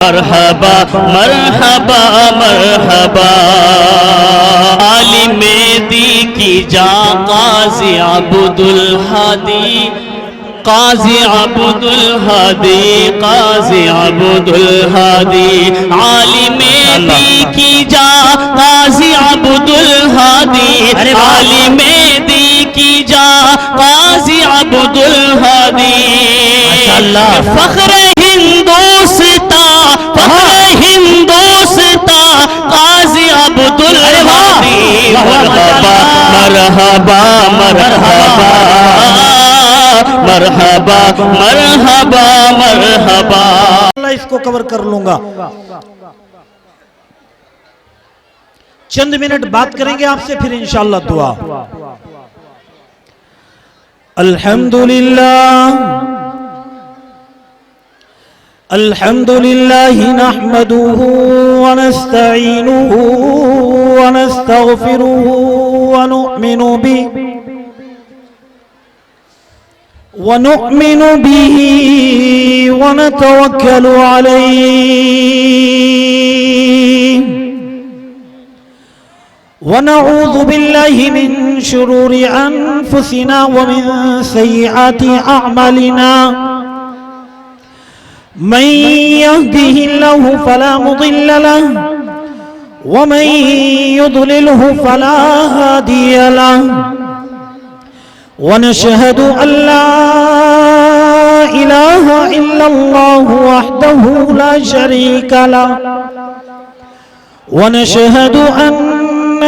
مرحبا مرحبا مرحبا عالم دی کی جا قاضی عبد الہادی قاضی عبد الہادی قاضی عبد الہادی عالم دی کی جا قاضی عبد الہادی عالم دی کی جا قاضی عبد الہادی فخر ہندوستان فخر ہندوستان قاضی عبد الہادی مرحبا مرحبا مرحبا مرحبا مرحبا مرحبا اللہ اس کو کور کر لوں گا. چند منٹ بات کریں گے آپ سے پھر انشاءاللہ دعا. الحمدللہ الحمدللہ نحمده ونستعینه ونستغفره ونؤمن به ونتوكل عليه ونعوذ بالله من شرور أنفسنا ومن سيئات أعمالنا من يهده الله فلا مضل له ومن يضلله فلا هادي له ونشهد أن لا إله إلا الله وحده لا شريك له ونشهد أن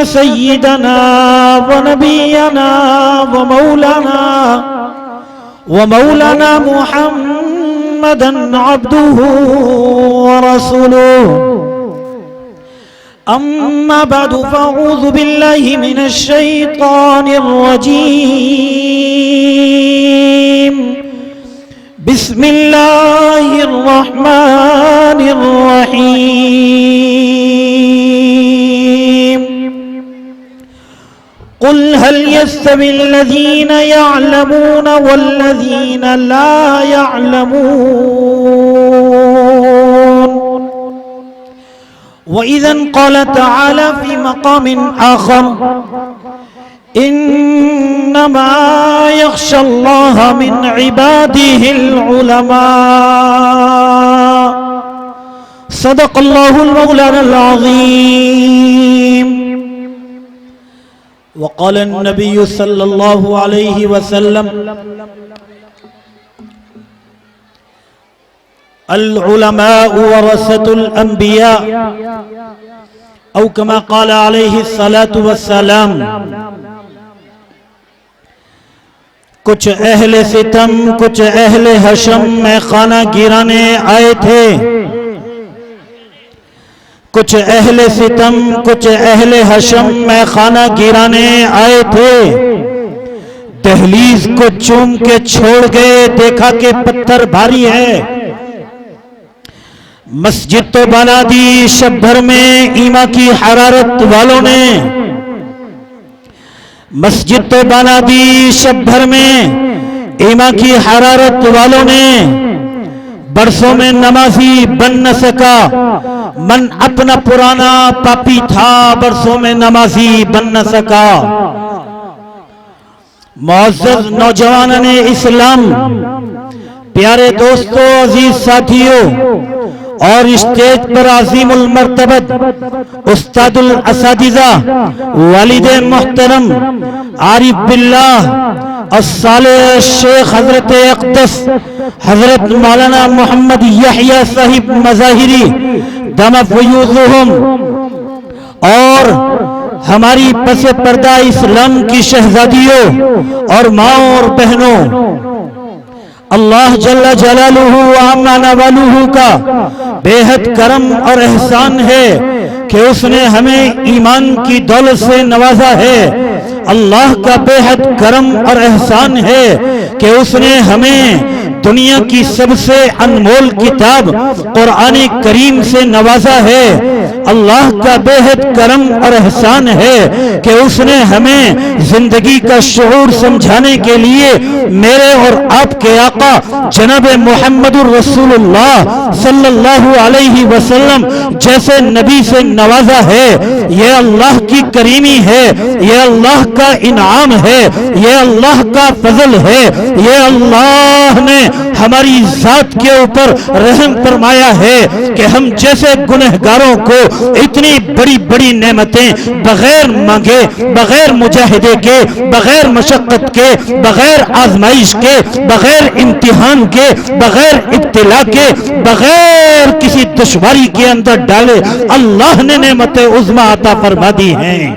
سيدنا ونبينا ومولانا محمدا عبده ورسوله. أما بعد فأعوذ بالله من الشيطان الرجيم. بسم الله الرحمن الرحيم. قل هل يستوي الذين يعلمون والذين لا يعلمون. وإذا قال تعالى في مقام آخر إنما يخشى الله من عباده العلماء. صدق الله المولانا العظيم. وقال النبي صلى الله عليه وسلم العلماء ورثة الأنبياء أو كما قال عليه الصلاة والسلام. کچھ اہل ستم کچھ اہل حشم میں خانہ گرانے آئے تھے. کچھ اہل ستم کچھ اہل حشم میں خانہ گرانے آئے تھے. دہلیز کو چوم کے چھوڑ گئے دیکھا کہ پتھر بھاری ہے. مسجد تو بنا دی شب بھر میں ایمان کی حرارت والوں نے. مسجد تو بنا دی شب بھر میں ایمان کی حرارت والوں نے. برسوں میں نمازی بن نہ سکا من اپنا پرانا پاپی تھا. برسوں میں نمازی بن نہ سکا. معزز نوجوانان اسلام، پیارے دوستو، عزیز ساتھیوں، اور اسٹیج پر عظیم المرتبت استاد الاساتذہ والد محترم عارف باللہ الصالح شیخ حضرت اقدس حضرت مولانا محمد یحییٰ صاحب مظاہری دم فیوضہم، اور ہماری پس پردہ اسلام کی شہزادیوں اور ماں اور بہنوں، اللہ جل جلالہ و عما نوالہ کا بے حد کرم اور احسان ہے کہ اس نے ہمیں ایمان کی دولت سے نوازا ہے. اللہ کا بے حد کرم اور احسان ہے کہ اس نے ہمیں دنیا کی سب سے انمول کتاب قرآن کریم سے نوازا ہے۔ اللہ کا بے حد کرم اور احسان ہے کہ اس نے ہمیں زندگی کا شعور سمجھانے کے لیے میرے اور آپ کے آقا جناب محمد الرسول اللہ صلی اللہ علیہ وسلم جیسے نبی سے نوازا ہے۔ یہ اللہ کی کریمی ہے، یہ اللہ کا انعام ہے، یہ اللہ کا فضل ہے، یہ اللہ نے ہماری ذات کے اوپر رحم فرمایا ہے کہ ہم جیسے گنہگاروں کو اتنی بڑی بڑی نعمتیں بغیر مانگے، بغیر مجاہدے کے، بغیر مشقت کے، بغیر آزمائش کے، بغیر امتحان کے، بغیر ابتلا کے، بغیر کسی دشواری کے اندر ڈالے اللہ نے نعمت عظمی عطا فرما دی ہیں۔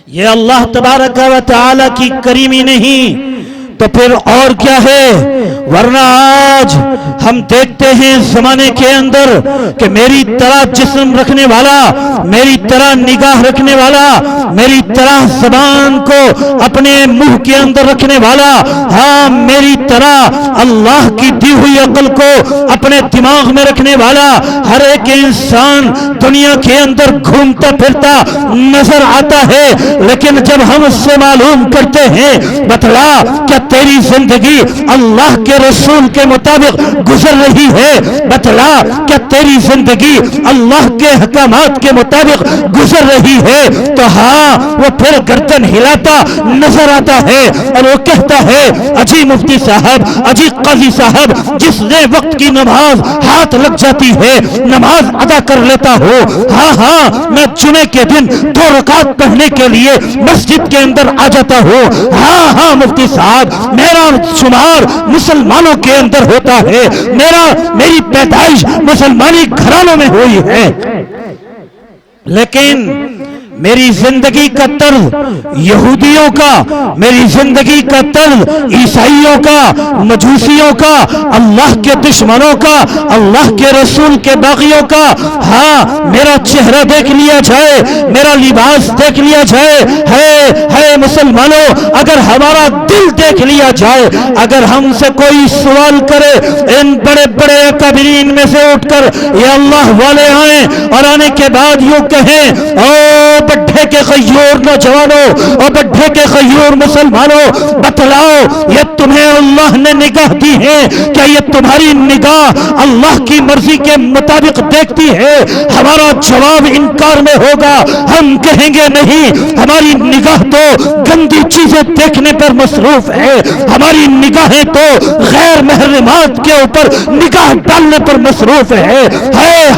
یہ اللہ تبارک و تعالی کی کریمی نہیں تو پھر اور کیا ہے؟ ورنہ آج ہم دیکھتے ہیں زمانے کے اندر کہ میری طرح جسم رکھنے والا، میری طرح نگاہ رکھنے والا، میری طرح زبان کو اپنے منہ کے اندر رکھنے والا، ہاں میری طرح اللہ کی دی ہوئی عقل کو اپنے دماغ میں رکھنے والا ہر ایک انسان دنیا کے اندر گھومتا پھرتا نظر آتا ہے۔ لیکن جب ہم اس سے معلوم کرتے ہیں بتلا کیا تیری زندگی اللہ کے رسول کے مطابق گزر رہی ہے؟ بتلا کیا تیری زندگی اللہ کے حکامات کے مطابق گزر رہی ہے؟ تو ہاں وہ پھر گردن ہلاتا نظر آتا ہے اور وہ کہتا ہے اجی مفتی صاحب، اجی قاضی صاحب، جس نے وقت کی نماز ہاتھ لگ جاتی ہے نماز ادا کر لیتا ہو، ہاں ہاں میں جمعے کے دن 2 رکعت پڑھنے کے لیے مسجد کے اندر آ جاتا ہوں، ہاں ہاں مفتی صاحب میرا شمار مسلمانوں کے اندر ہوتا ہے، میری پیدائش مسلمانی گھرانوں میں ہوئی ہے۔ لیکن میری زندگی کا طرز یہودیوں کا، میری زندگی کا طرز عیسائیوں کا، مجوسیوں کا، اللہ کے دشمنوں کا، اللہ کے رسول کے باغیوں کا، ہاں میرا چہرہ دیکھ لیا جائے، میرا لباس دیکھ لیا جائے، ہے مسلمانوں اگر ہمارا دل دیکھ لیا جائے، اگر ہم سے کوئی سوال کرے ان بڑے بڑے اکابرین میں سے اٹھ کر یہ اللہ والے آئیں اور آنے کے بعد یوں کہیں او بڈھے کے غیور نوجوانوں اور بڈھے کے غیور مسلمانوں بتلاؤ یہ تمہیں اللہ نے نگاہ دی ہے، کیا یہ تمہاری نگاہ اللہ کی مرضی کے مطابق دیکھتی ہے؟ ہمارا جواب انکار میں ہوگا، ہم کہیں گے نہیں، ہماری نگاہ تو گندی چیزیں دیکھنے پر مصروف ہے، ہماری نگاہیں تو غیر محرمات کے اوپر نگاہ ڈالنے پر مصروف ہے۔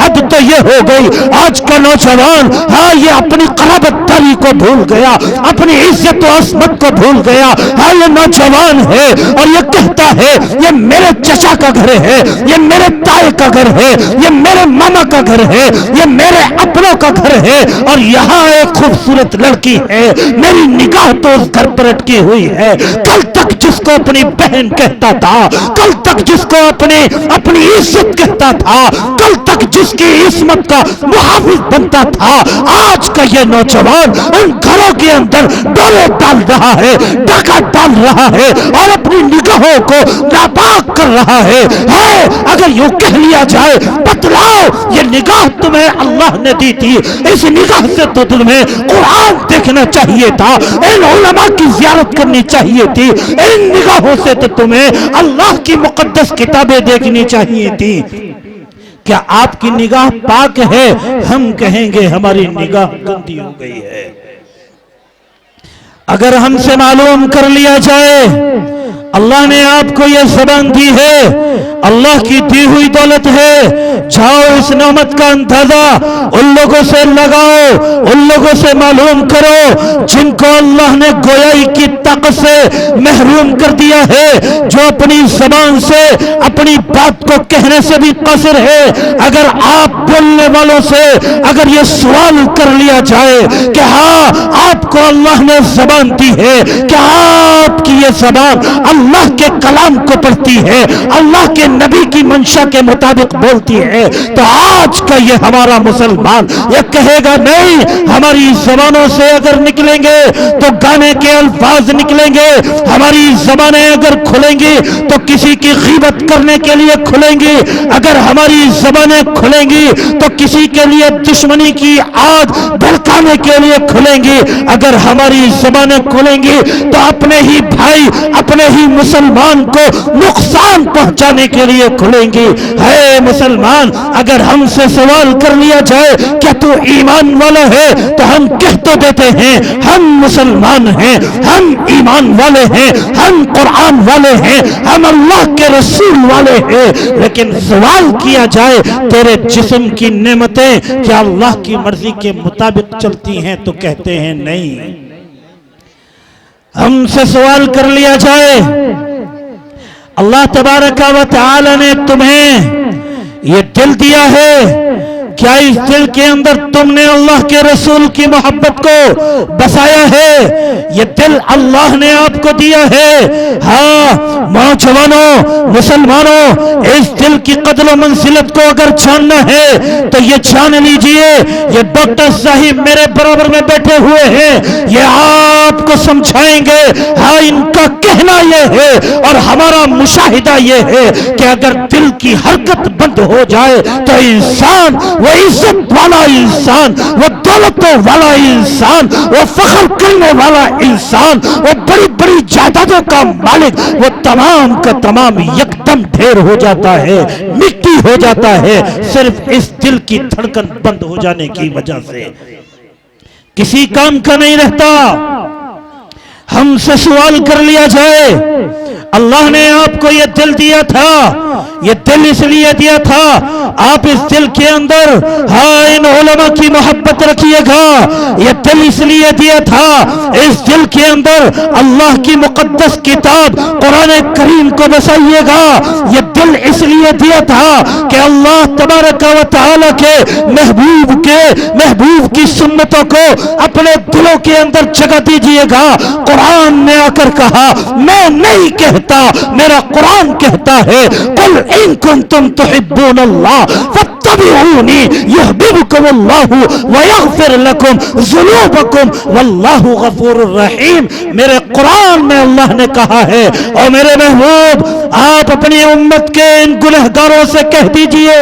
حد تو یہ ہو گئی آج کا نوجوان، ہاں یہ اپنی قرابت داری کو بھول گیا، اپنی عزت و عظمت کو بھول گیا، ہاں یہ نوجوان ہے اور یہ کہتا ہے یہ میرے چچا کا گھر ہے، یہ میرے تائے کا گھر ہے، یہ میرے ماما کا گھر ہے، یہ میرے اپنوں کا گھر ہے اور یہاں ایک خوبصورت لڑکی ہے، میری نگاہ تو اس گھر پر اٹکی ہوئی ہے۔ کل تک جس کو اپنی بہن کہتا تھا، کل تک جس کو اپنی عزت کہتا تھا، کل تک جس کی عصمت کا محافظ بنتا تھا، آج کا یہ نوجوان ان گھروں کے اندر ڈورے ڈال رہا ہے، ڈاکہ ڈال رہا ہے اور اپنی نگاہوں کو ناپاک کر رہا ہے۔ اگر یوں کہہ لیا جائے بتلاؤ یہ نگاہ تمہیں اللہ نے دی تھی، اس نگاہ سے تو تمہیں قرآن دیکھنا چاہیے تھا، ان علماء کی زیارت کرنی چاہیے تھی، ان نگاہوں سے تو تمہیں اللہ کی مقدس کتابیں دیکھنی چاہیے تھی۔ کیا آپ کی نگاہ پاک ہے؟ ہم کہیں گے ہماری نگاہ گندی ہو گئی ہے۔ اگر ہم سے معلوم کر لیا جائے اللہ نے آپ کو یہ زبان دی ہے، اللہ کی دی ہوئی دولت ہے، جاؤ اس نعمت کا اندازہ ان لوگوں سے لگاؤ، ان لوگوں سے معلوم کرو جن کو اللہ نے گویائی کی طاقت سے محروم کر دیا ہے، جو اپنی زبان سے اپنی بات کو کہنے سے بھی قاصر ہے۔ اگر آپ بولنے والوں سے اگر یہ سوال کر لیا جائے کہ ہاں آپ کو اللہ نے زبان دی ہے، کہ آپ کی یہ زبان اللہ کے کلام کو پڑھتی ہے، اللہ کے نبی کی منشا کے مطابق بولتی ہے، تو آج کا یہ ہمارا مسلمان یہ کہے گا نہیں، ہماری زبانوں سے اگر نکلیں گے تو گانے کے الفاظ نکلیں گے، ہماری زبانیں اگر کھلیں گی تو کسی کی غیبت کرنے کے لیے کھلیں گی، اگر ہماری زبانیں کھلیں گی تو کسی کے لیے دشمنی کی آگ بھڑکانے کے لیے کھلیں گی، اگر ہماری زبانیں کھلیں گی تو اپنے ہی بھائی اپنے ہی مسلمان کو نقصان پہنچانے کے لیے کھلیں گی۔ ہے مسلمان، اگر ہم سے سوال کر لیا جائے کہ تو ایمان والا ہے تو ہم کہہ تو دیتے ہیں ہم مسلمان ہیں، ہم ایمان والے ہیں، ہم قرآن والے ہیں، ہم اللہ کے رسول والے ہیں، لیکن سوال کیا جائے تیرے جسم کی نعمتیں کیا اللہ کی مرضی کے مطابق چلتی ہیں تو کہتے ہیں نہیں۔ ہم سے سوال کر لیا جائے اللہ تبارک و تعالی نے تمہیں یہ دل دیا ہے، کیا اس دل کے اندر تم نے اللہ کے رسول کی محبت کو بسایا ہے؟ یہ دل اللہ نے آپ کو دیا ہے۔ ہاں نوجوانوں، مسلمانوں، اس دل کی قدر و منزلت کو اگر جاننا ہے تو یہ جان لیجئے، یہ ڈاکٹر صاحب میرے برابر میں بیٹھے ہوئے ہیں، یہ آپ کو سمجھائیں گے۔ ہاں ان کا کہنا یہ ہے اور ہمارا مشاہدہ یہ ہے کہ اگر دل کی حرکت بند ہو جائے تو انسان، وہ عزت والا انسان، وہ دولتوں والا انسان، وہ فخر کرنے والا انسان، وہ بڑی بڑی جائیدادوں کا مالک، وہ تمام کا تمام یکدم ڈھیر ہو جاتا ہے، مٹی ہو جاتا ہے، صرف اس دل کی دھڑکن بند ہو جانے کی وجہ سے کسی کام کا نہیں رہتا۔ ہم سے سوال کر لیا جائے اللہ نے آپ کو یہ دل دیا تھا، یہ دل اس لیے دیا تھا آپ اس دل کے اندر ان علماء کی محبت رکھیے گا، یہ دل اس لیے دیا تھا اس دل کے اندر اللہ کی مقدس کتاب قرآن کریم کو بسائیے گا، یہ دل اس لیے دیا تھا کہ اللہ تبارک و تعالی کے محبوب کی سنتوں کو اپنے دلوں کے اندر جگہ دیجیے گا۔ قرآن نے آ کر کہا، میں نہیں کہتا، میرا قرآن کہتا ہے، قل ان کنتم تحبون اللہ فاتبعونی یحببکم اللہ ویغفر لکم ذنوبکم واللہ غفور الرحیم۔ میرے قرآن میں اللہ نے کہا ہے، اور میرے محبوب آپ اپنی امت کے ان گنہگاروں سے کہہ دیجئے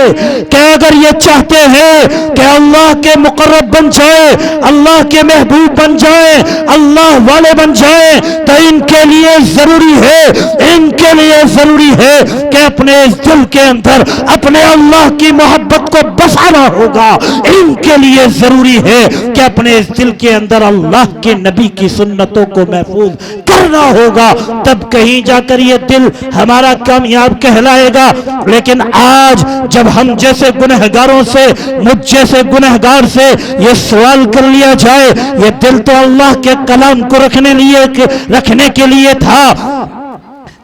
کہ اگر یہ چاہتے ہیں کہ اللہ کے مقرب بن جائے، اللہ کے محبوب بن جائے، اللہ والے بن جائے، تو ان کے لیے ضروری ہے کہ اپنے اس دل کے اندر اپنے اللہ کی محبت کو بسانا ہوگا، ان کے لیے ضروری ہے کہ اپنے اس دل کے اندر اللہ کے نبی کی سنتوں کو محفوظ کرنا ہوگا، تب کہیں جا کر یہ دل ہمارا کامیاب کہلائے گا۔ لیکن آج جب ہم جیسے گنہگاروں سے، مجھ جیسے گنہگار سے یہ سوال کر لیا جائے، یہ دل تو اللہ کے کلام کو رکھنے کے لیے تھا،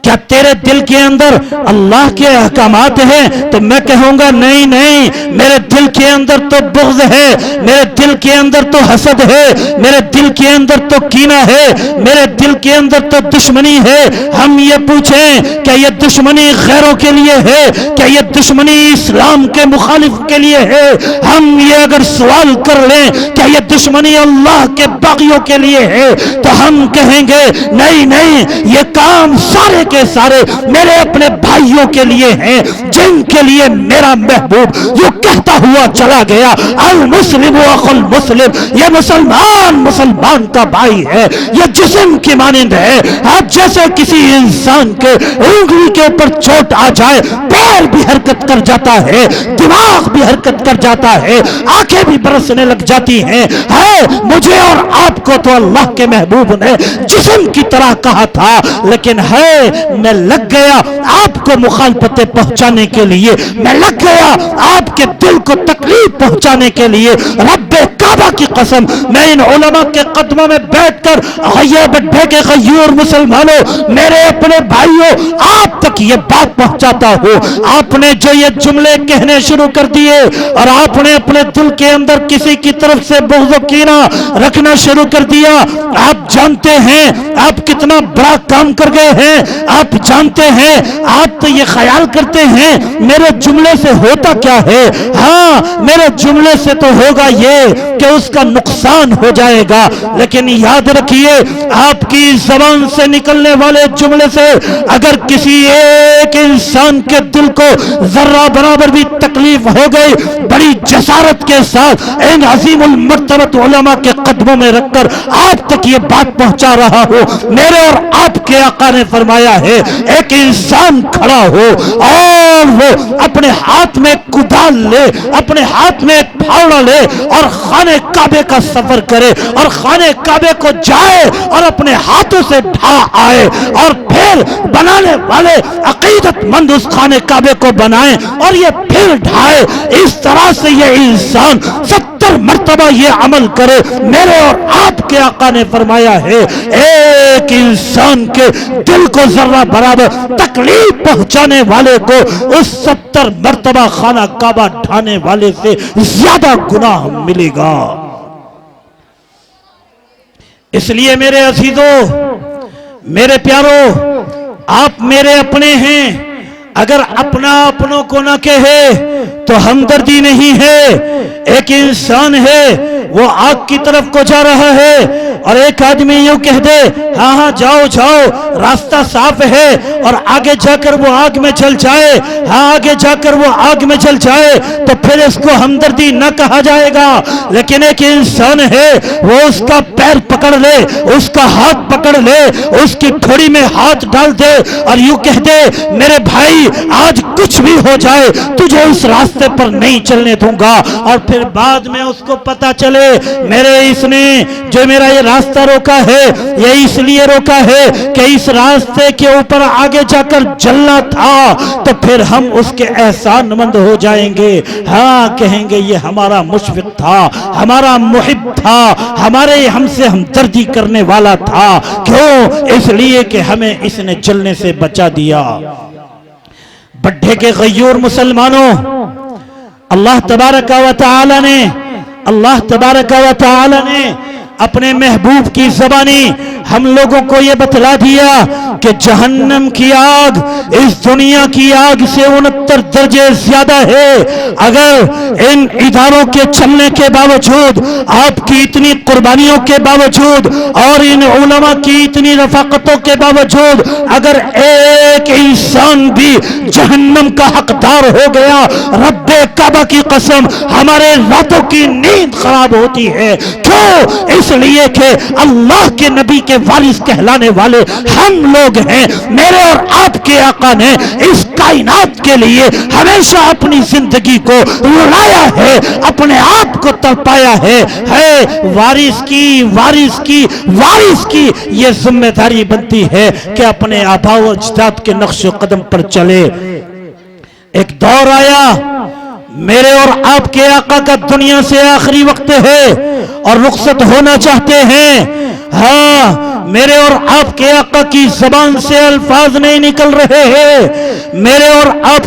کیا تیرے دل کے اندر اللہ کے احکامات ہیں؟ تو میں کہوں گا نہیں نہیں، میرے دل کے اندر تو بغض ہے، میرے دل کے اندر تو حسد ہے، میرے دل کے اندر تو کینہ ہے، میرے دل کے اندر تو دشمنی ہے۔ ہم یہ پوچھیں کہ یہ دشمنی غیروں کے لیے ہے، کیا یہ دشمنی اسلام کے مخالف کے لیے ہے؟ ہم یہ اگر سوال کر لیں کہ یہ دشمنی اللہ کے باغیوں کے لیے ہے تو ہم کہیں گے نہیں نہیں، یہ کام سارے کے سارے میرے اپنے بھائیوں کے لیے ہیں، جن کے لیے میرا محبوب یہ کہتا ہوا چلا گیا، المسلم اخو المسلم، یہ مسلمان کا بھائی ہے، یہ جسم کی مانند ہے۔ آج جیسے کسی انسان کے انگلی کے اوپر چوٹ آ جائے، پیر بھی حرکت کر جاتا ہے، دماغ بھی حرکت کر جاتا ہے، آنکھیں بھی برسنے لگ جاتی ہیں، مجھے اور آپ کو تو اللہ کے محبوب نے جسم کی طرح کہا تھا، لیکن میں لگ گیا آپ کو مخالفتیں پہنچانے کے لیے، میں لگ گیا آپ کے دل کو تکلیف پہنچانے کے لیے۔ رب کعبہ کی قسم، میں ان علماء کے قدموں میں بیٹھ کر بڈھے کے غیور مسلمانوں، میرے اپنے بھائیوں، آپ تک یہ بات پہنچاتا ہوں۔ آپ نے جو یہ جملے کہنے شروع کر دیے اور آپ نے اپنے دل کے اندر کسی کی طرف سے بغض و کینہ رکھنا شروع کر دیا، آپ جانتے ہیں آپ کتنا بڑا کام کر گئے ہیں۔ آپ جانتے ہیں، آپ تو یہ خیال کرتے ہیں میرے جملے سے ہوتا کیا ہے؟ ہاں میرے جملے سے تو ہوگا یہ کہ اس کا نقصان ہو جائے گا، لیکن یاد رکھیے آپ کی زبان سے نکلنے والے جملے سے اگر کسی ایک انسان کے دل کو ذرہ برابر بھی تکلیف ہو گئی، بڑی جسارت کے ساتھ ان عظیم المرتبت علماء کے قدموں میں رکھ کر آپ تک یہ بات پہنچا رہا ہو، میرے اور آپ کے آقا نے فرمایا ہے ایک انسان کھڑا ہو اور وہ اپنے ہاتھ میں کدال لے، اپنے ہاتھ میں ایک پھاوڑا لے اور خانہ کعبے کا سفر کرے اور خانہ کعبے کو جائے اور اپنے ہاتھوں سے ڈھا آئے، اور پھر بنانے والے عقیدت مند اس خانہ کعبے کو بنائیں اور یہ پھر ڈھائے، اس طرح سے یہ انسان 70 مرتبہ یہ عمل کرے، میرے اور آپ کے آقا نے فرمایا ہے ایک انسان کے دل کو ذرہ برابر تکلیف پہنچانے والے کو اس 70 مرتبہ خانہ کعبہ ڈھانے والے سے زیادہ گناہ ملے گا۔ اس لیے میرے عزیزو، میرے پیارو، آپ میرے اپنے ہیں، اگر اپنا اپنوں کو نہ کہے تو ہمدردی نہیں ہے۔ ایک انسان ہے وہ آگ کی طرف کو جا رہا ہے اور ایک آدمی یوں کہہ دے ہاں ہاں جاؤ جاؤ راستہ صاف ہے، اور آگے جا کر وہ آگ میں جل جائے، ہاں آگے جا کر وہ آگ میں جل جائے تو پھر اس کو ہمدردی نہ کہا جائے گا۔ لیکن ایک انسان ہے وہ اس کا پیر پکڑ لے، اس کا ہاتھ پکڑ لے، اس کی ٹھوڑی میں ہاتھ ڈال دے اور یوں کہہ دے میرے بھائی آج کچھ بھی ہو جائے تجھے اس راستے پر نہیں چلنے دوں گا، اور پھر بعد میں اس کو پتا چلے میرے اس نے جو میرا یہ راستہ روکا ہے یہ اس لیے روکا ہے کہ اس راستے کے اوپر آگے جا کر جلنا تھا، تو پھر ہم اس کے احسان مند ہو جائیں گے، ہاں کہیں گے یہ ہمارا مشفق تھا، ہمارا محب تھا، ہمارے ہم سے ہمدردی کرنے والا تھا، کیوں؟ اس لیے کہ ہمیں اس نے جلنے سے بچا دیا۔ بڈھے کے غیور مسلمانوں، اللہ تبارک و تعالی نے اپنے محبوب کی زبانی ہم لوگوں کو یہ بتلا دیا کہ جہنم کی آگ اس دنیا کی آگ سے 69 درجے زیادہ ہے۔ اگر ان اداروں کے چلنے کے باوجود، آپ کی اتنی قربانیوں کے باوجود اور ان علماء کی اتنی رفاقتوں کے باوجود اگر ایک انسان بھی جہنم کا حقدار ہو گیا، رب کعبہ کی قسم ہمارے راتوں کی نیند خراب ہوتی ہے۔ کیوں؟ اس لیے کہ اللہ کے نبی کے وارث کہلانے والے ہم لوگ ہیں۔ میرے اور آپ کے آقا نے اس کائنات کے لیے ہمیشہ اپنی زندگی کو لڑایا ہے، اپنے آپ کو تڑپایا ہے۔ وارث کی یہ ذمہ داری بنتی ہے کہ اپنے آباء و اجداد کے نقش و قدم پر چلے۔ ایک دور آیا میرے اور آپ کے آقا کا دنیا سے آخری وقت ہے اور رخصت ہونا چاہتے ہیں، ہاں میرے اور آپ کے آقا کی زبان سے الفاظ نہیں نکل رہے ہیں۔ میرے اور آپ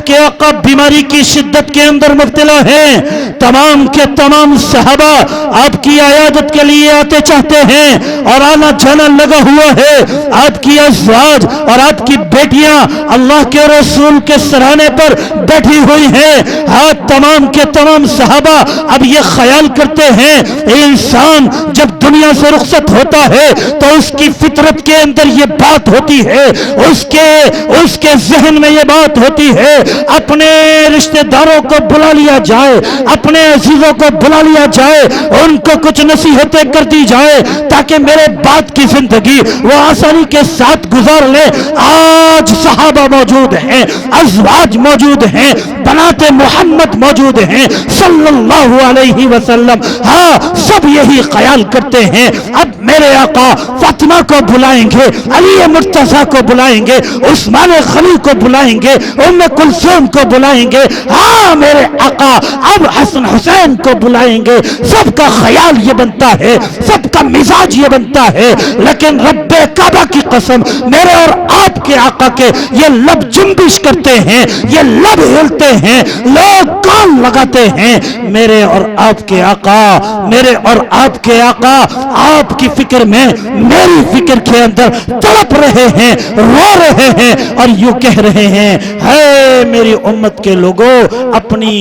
کے آقا بیماری کی شدت کے اندر مبتلا ہیں۔ تمام کے تمام صحابہ آپ کی عیادت کے لیے آتے چاہتے ہیں اور آنا جانا لگا ہوا ہے۔ آپ کی ازواج اور آپ کی بیٹیاں اللہ کے رسول کے سرانے پر بیٹھی ہوئی ہیں۔ ہاں تمام کے تمام صحابہ اب یہ خیال کرتے ہیں انسان جب دنیا سے رخصت ہوتا ہے تو اس کی فطرت کے اندر یہ بات ہوتی ہے، اس کے ذہن میں یہ بات ہوتی ہے اپنے رشتہ داروں کو بلا لیا جائے، اپنے عزیزوں کو بلا لیا جائے، ان کو کچھ نصیحتیں کر دی جائے تاکہ میرے بعد کی زندگی وہ آسانی کے ساتھ گزار لے۔ آج صحابہ موجود ہیں، ازواج موجود ہیں، بنات محمد موجود ہیں صلی اللہ علیہ وسلم، ہاں سب یہی خیال کرتے ہیں اب میرے آقا فاطمہ کو بلائیں گے، علی مرتضیٰ کو بلائیں گے، عثمان غنی کو بلائیں گے، ام کلثوم کو بلائیں گے، ہاں میرے آقا اب حسن حسین کو بلائیں گے۔ سب کا خیال یہ بنتا ہے، سب کا مزاج یہ بنتا ہے، لیکن رب کعبہ کی قسم میرے اور آپ کے آقا کے یہ لب جنبش کرتے ہیں، یہ لب ہلتے ہیں، لوگ کان لگاتے ہیں۔ میرے اور آپ کے آقا، میرے اور آپ کے آقا آپ کی فکر میں میری فکر کے اندر تڑپ رہے ہیں، رو رہے ہیں اور یوں کہہ رہے ہیں، ہے میری امت کے لوگوں، اپنی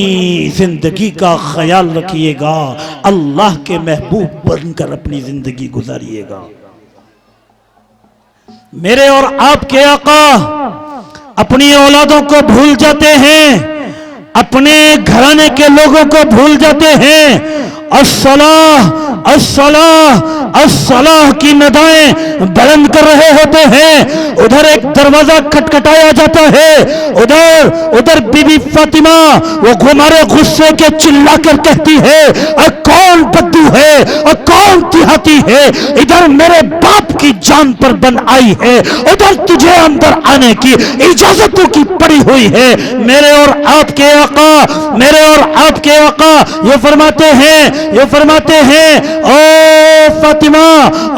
زندگی کا خیال رکھیے گا، اللہ کے محبوب بن کر اپنی زندگی گزاریے گا۔ میرے اور آپ کے آقا اپنی اولادوں کو بھول جاتے ہیں، اپنے گھرانے کے لوگوں کو بھول جاتے ہیں، الصلاۃ الصلاۃ الصلاۃ کی ندائیں بلند کر رہے ہوتے ہیں، ادھر ایک دروازہ کھٹکھٹایا جاتا ہے، ادھر بی بی فاطمہ وہ گمارے غصے کے چلا کر کہتی ہے، اور کون بدو ہے اور کون دیہاتی ہے، ادھر میرے باپ کی جان پر بن آئی ہے، ادھر تجھے اندر آنے کی اجازتوں کی پڑی ہوئی ہے۔ میرے اور آپ کے آقا، میرے اور آپ کے آقا یہ فرماتے ہیں، او فاطمہ،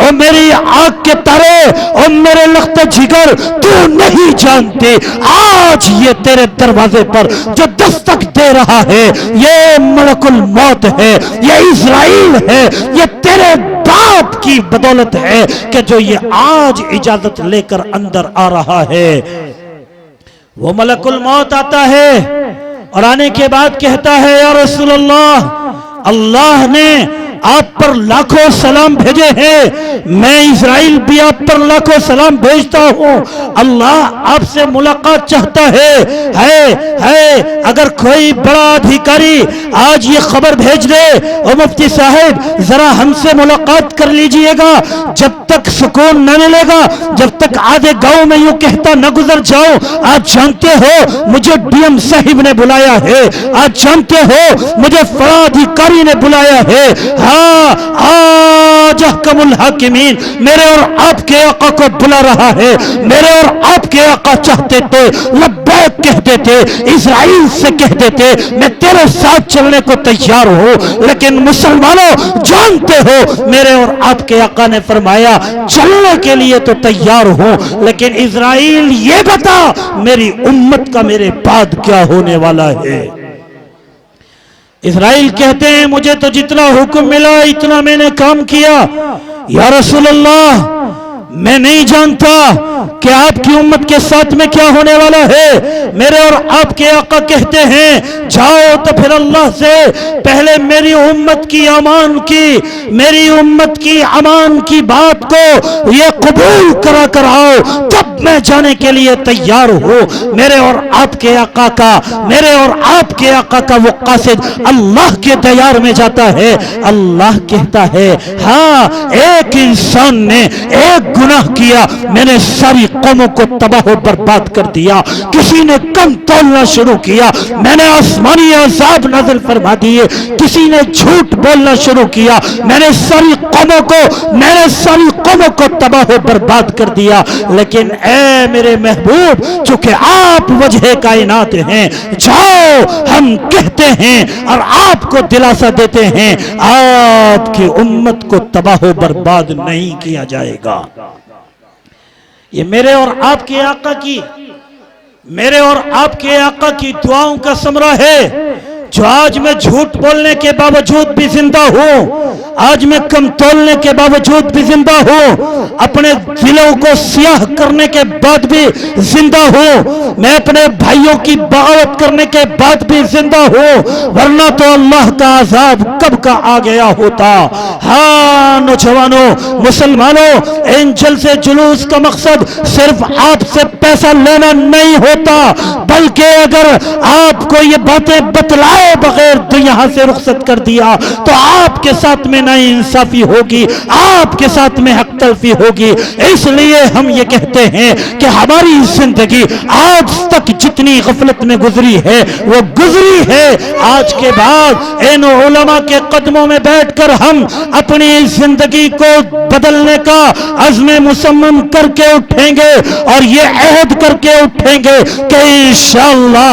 او میری آنکھ کے تارے، او میرے لخت جگر، تو نہیں جانتے آج یہ تیرے دروازے پر جو دستک دے رہا ہے یہ ملک الموت ہے، یہ اسرائیل ہے، یہ تیرے باپ کی بدولت ہے کہ جو یہ آج اجازت لے کر اندر آ رہا ہے۔ وہ ملک الموت آتا ہے اور آنے کے بعد کہتا ہے، یا رسول اللہ نے آپ پر لاکھوں سلام بھیجے ہیں، میں اسرائیل بھی آپ پر لاکھوں سلام بھیجتا ہوں، اللہ آپ سے ملاقات چاہتا ہے، اگر کوئی بڑا ادھیکاری آج یہ خبر بھیج دے، او مفتی صاحب ذرا ہم سے ملاقات کر لیجئے گا، جب تک سکون نہ ملے گا، جب تک آدھے گاؤں میں یوں کہتا نہ گزر جاؤ، آج جانتے ہو مجھے ڈی ایم صاحب نے بلایا ہے، آج جانتے ہو مجھے فلاں ادھیکاری نے بلایا ہے، آج احکم الحاکمین میرے اور آپ کے آقا کو بلا رہا ہے۔ میرے اور آپ کے آقا چاہتے تھے لبیک کہہ دیتے، اسرائیل سے کہہ دیتے میں تیرے ساتھ چلنے کو تیار ہوں، لیکن مسلمانوں جانتے ہو میرے اور آپ کے آقا نے فرمایا چلنے کے لیے تو تیار ہوں، لیکن اسرائیل یہ بتا میری امت کا میرے بعد کیا ہونے والا ہے۔ اسرائیل کہتے ہیں مجھے تو جتنا حکم ملا اتنا میں نے کام کیا، یا رسول اللہ میں نہیں جانتا کہ آپ کی امت کے ساتھ میں کیا ہونے والا ہے۔ میرے اور آپ کے آقا کہتے ہیں جاؤ تو پھر اللہ سے پہلے میری امت کی امان کی، میری امت کی امان کی بات کو یہ قبول کرا کر آؤ، تب میں جانے کے لیے تیار ہوں۔ میرے اور آپ کے آقا کا، میرے اور آپ کے آقا کا وہ قاصد اللہ کے دیار میں جاتا ہے، اللہ کہتا ہے ہاں ایک انسان نے ایک گناہ کیا، میں نے ساری قوموں کو تباہ و برباد کر دیا، کسی نے کم تولنا شروع کیا، میں نے آسمانی عذاب نازل فرما دیے، کسی نے جھوٹ بولنا شروع کیا، میں نے ساری قوموں کو تباہ و برباد کر دیا، لیکن اے میرے محبوب چونکہ آپ وجہ کائنات ہیں، جاؤ ہم کہتے ہیں اور آپ کو دلاسا دیتے ہیں آپ کی امت کو تباہ و برباد نہیں کیا جائے گا۔ یہ میرے اور آپ کے آقا کی، میرے اور آپ کے آقا کی دعاؤں کا ثمرہ ہے، جو آج میں جھوٹ بولنے کے باوجود بھی زندہ ہوں، آج میں کم تولنے کے باوجود بھی زندہ ہوں، اپنے دلوں کو سیاہ کرنے کے بعد بھی زندہ ہوں، میں اپنے بھائیوں کی بغاوت کرنے کے بعد بھی زندہ ہوں، ورنہ تو اللہ کا عذاب کب کا آ گیا ہوتا۔ ہاں نوجوانوں، مسلمانوں، ان جلسے جلوس کا مقصد صرف آپ سے پیسہ لینا نہیں ہوتا، بلکہ اگر آپ کو یہ باتیں بتلائے بغیر تو یہاں سے رخصت کر دیا تو آپ کے ساتھ میں نائی انصافی ہوگی، آپ کے ساتھ میں حق تلفی ہوگی۔ اس لیے ہم یہ کہتے ہیں کہ ہماری زندگی آج تک جتنی غفلت میں گزری ہے وہ گزری ہے، آج کے بعد ان علماء کے قدموں میں بیٹھ کر ہم اپنی زندگی کو بدلنے کا عزم مصمم کر کے اٹھیں گے اور یہ عہد کر کے اٹھیں گے کہ انشاءاللہ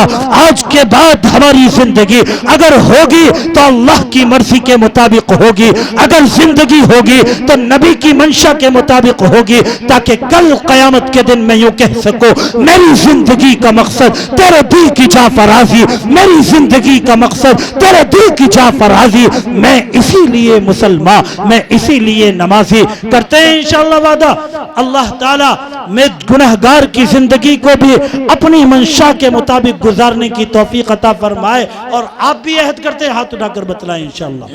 آج کے بعد ہماری زندگی زندگی اگر ہوگی تو اللہ کی مرضی کے مطابق ہوگی، اگر زندگی ہوگی تو نبی کی منشا کے مطابق ہوگی، تاکہ کل قیامت کے دن میں یوں کہہ سکوں میری زندگی کا مقصد تیرے دل کی جا فرازی، میری زندگی کا مقصد تیرے دل کی جا فرازی، میں اسی لیے مسلمان، میں اسی لیے نمازی۔ کرتے ہیں انشاءاللہ وعدہ اللہ تعالی میں گناہگار کی زندگی کو بھی اپنی منشا کے مطابق گزارنے کی توفیق عطا فرمائے، اور آپ بھی عہد کرتے ہیں، ہاتھ اٹھا کر بتلائیں انشاءاللہ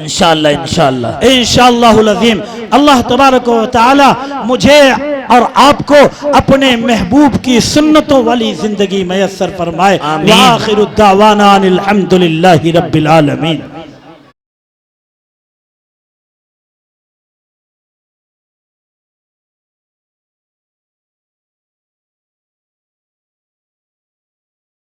انشاءاللہ انشاءاللہ العظیم۔ اللہ تبارک و تعالی مجھے اور آپ کو اپنے محبوب کی سنتوں والی زندگی میسر فرمائے۔ آمین۔ وآخر الدعوانا الحمدللہ رب العالمین۔